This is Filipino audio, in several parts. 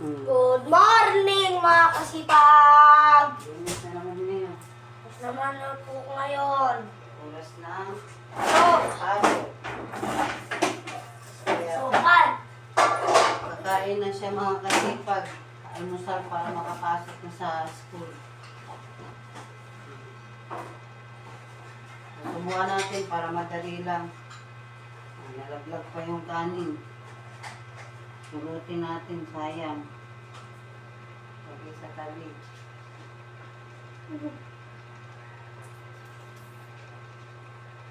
Good morning mga kasipag! Linis na naman niya. Mas naman na po ngayon. Oras na. So, Kaya sukan. kakain na siya mga kasipag. Almusal para makapasok na sa school. Subukan natin para madali lang. Nalaglag pa yung kanin. Sulutin natin, sayang. Lagay sa tabi.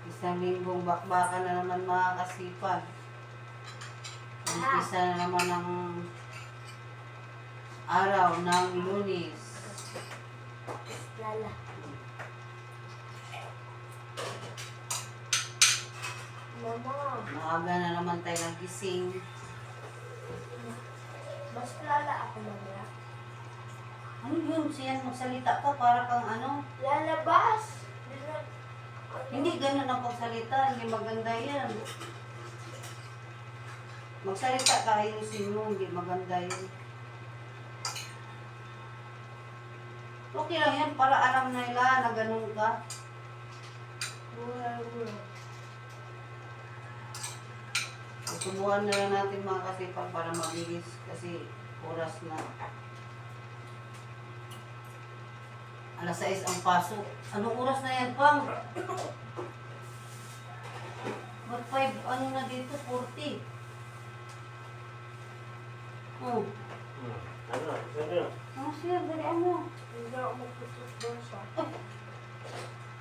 Isang linggong bakbakan na naman mga kasipag. Umpisa na naman ng araw ng Lunes. Lala. Mama, Maaga na naman tayo nagising. mas lala ako mamaya. Ano yun? Siyan, magsalita ka para kang ano? Lalabas. Hindi ganun ang pagsalita. Hindi maganda yan. Magsalita ka, ayusin mo. Hindi maganda yun. Okay lang yan para alam nila na ganun ka. Subukan na lang natin mga kasipag para mabilis kasi oras na. Alas 6 ang pasok. Anong oras na yan, Pang? Ba't 5, ano na dito? 40. Oh. Ano? Ano? Ano siya? Dalian mo. Hindi ako magtututbasa.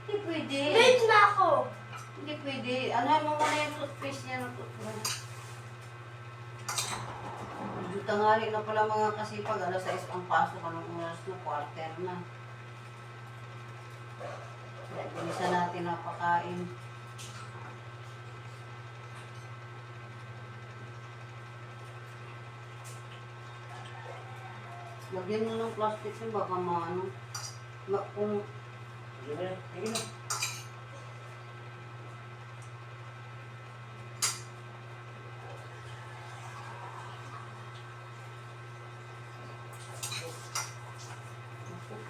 Hindi pwede. Late na ako. Hindi pwede. Ano mo muna yung toothpaste niya ng toothbrush. Medyo tanghali na pala mga kasipag. Alas 6 ang pasok. Anong oras na? Quarter na. Kaya bilisan natin ang pakain. Lagyan mo ng plastic yun. Baka maano. Kung Sige na. Sige na.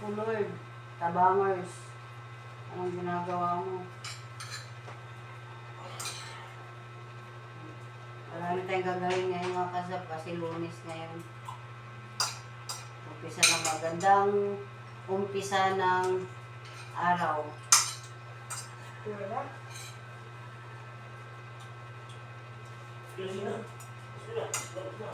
Oh Lord, tabangers, anong ginagawa mo? Marami tayong gagawin ngayon mga kasap kasi Lunes ngayon. Umpisa ng magandang umpisa ng araw. Wala. Sige na. Sige na. Sige na.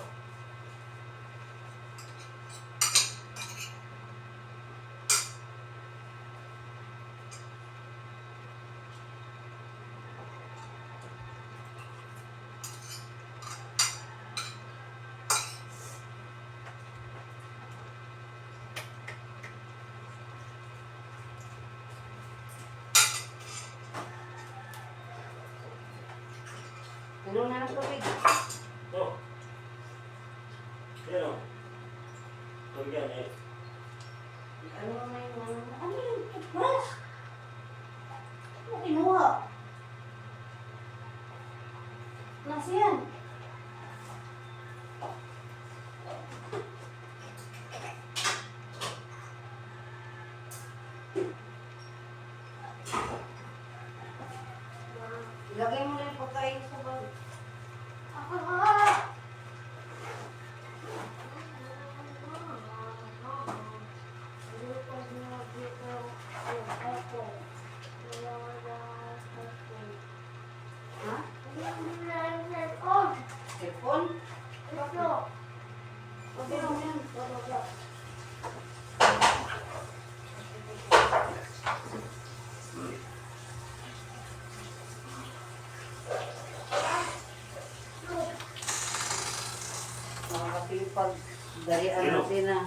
Tulong na ng tubig. Oh. Yan o. Tulgan eh. Ano na yung ano yung toothbrush? Ano kinuha? Nasa yan? Ilagay mo na yung pagkain sa bag. Ha? Cellphone? Okay lang yan. Mga kasipag, darian natin na.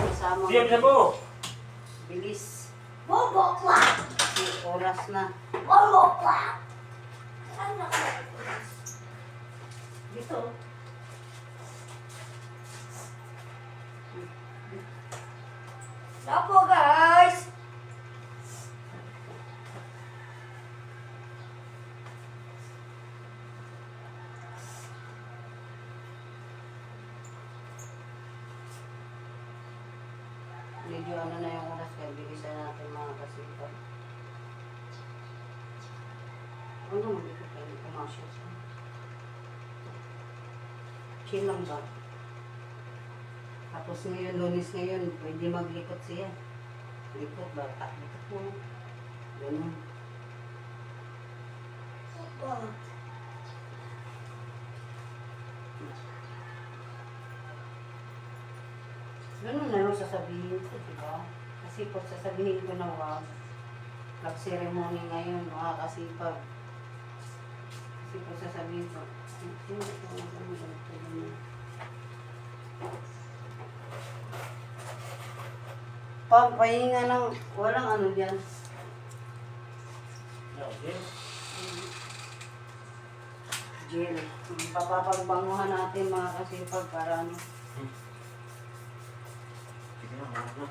Kasama Siya bisa mo. bilis. Bobo ka! Kasi oras na. Bobo ka! Ano ka? Dito. Dapo guys! Medyo ano na yung oras kaya bilisan natin mga kasipag. Ano mo dito kayo kumasya siya? Chill lang ba? Tapos ngayon, Lunes ngayon, pwede maglikot siya. Likot ba? Likot mo. Ganun. Ganun na lang sasabihin ko, diba? Kasi pag sasabihin ko na wag, love ceremony ngayon, makakasipag. Kasi pag sasabihin ko, sino ito ang ganun? Pampahinga ng walang ano dyan. Okay. Gel. Papapagbanguhan natin mga kasipag para ano. Sige na, harap na.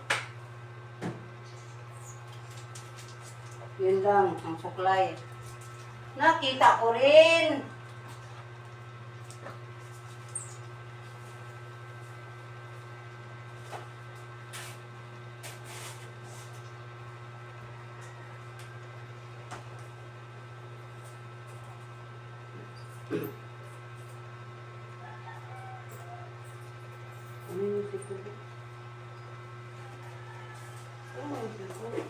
Yun lang, ang suklay. Nakita ko rin! Ano yung sikuro? Ano yung sikuro?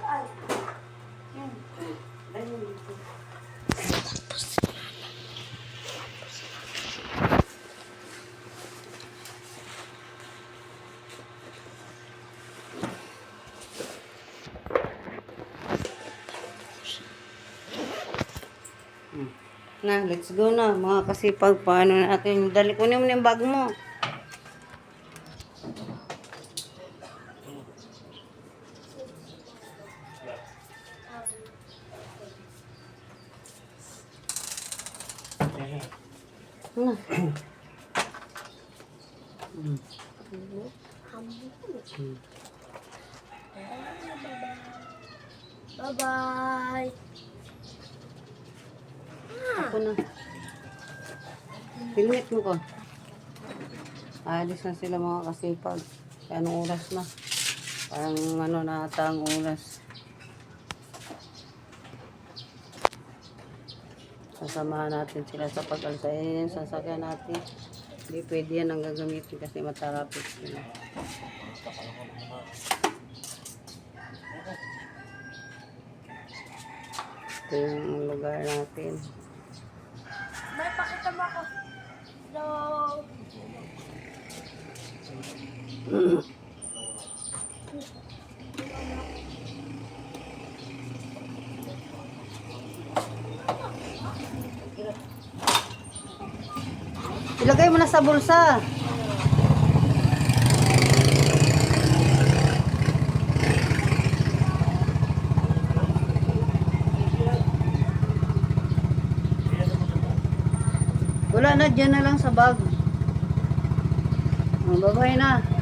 Ay, Yan. Ano yung sikuro? Na, let's go na. Mga kasipag, paano natin. Dali ko naman yung bag mo. Na. bye-bye. Ako na. Filmit mo ko. Alis na sila mga kasipag. Kaya anong oras na? Parang ano na ata ang oras. Sasamahan natin sila sa pag-alsayin. Sasakyan natin. Hindi pwede yan ang gagamitin kasi matarapit sila. Ito yung lugar natin. May pakita mo ako. Hello. Ilagay mo na sa bulsa. Wala na, dyan na lang sa bag. Bye-bye na.